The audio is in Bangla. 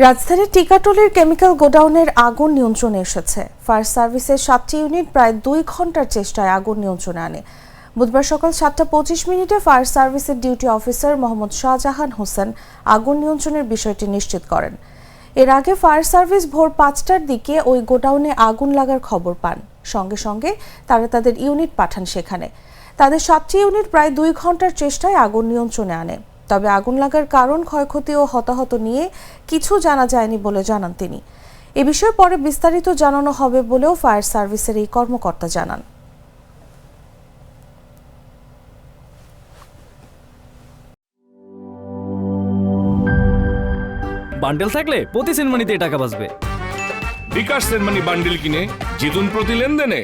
রাজধানীর টিকাটলের কেমিক্যাল গোডাউনের আগুন নিয়ন্ত্রণে এসেছে। ফায়ার সার্ভিসের 7টি ইউনিট প্রায় 2 ঘন্টার চেষ্টায় আগুন নিয়ন্ত্রণে আনে। বুধবার সকাল 7:25 ফায়ার সার্ভিসের ডিউটি অফিসার মোহাম্মদ শাহজাহান হোসেন আগুন নিয়ন্ত্রণের বিষয়টি নিশ্চিত করেন। এর আগে ফায়ার সার্ভিস ভোর 5টার দিকে ওই গোডাউনে আগুন লাগার খবর পান। সঙ্গে সঙ্গে তারা তাদের ইউনিট পাঠান সেখানে। তাদের 7টি ইউনিট প্রায় 2 ঘন্টার চেষ্টায় আগুন নিয়ন্ত্রণে আনে। তবে আগুন লাগার কারণ, ক্ষয়ক্ষতি ও হতাহত নিয়ে কিছু জানা যায়নি বলে জানান তিনি। এ বিষয়ে পরে বিস্তারিত জানানো হবে বলেও ফায়ার সার্ভিসের এই কর্মকর্তা জানান। বান্ডেল থাকলে প্রতি সেনমানিতে টাকা বাঁচবে। বিকাশ সেনমানি বান্ডেল কিনে জিতুন প্রতি লেনদেনে।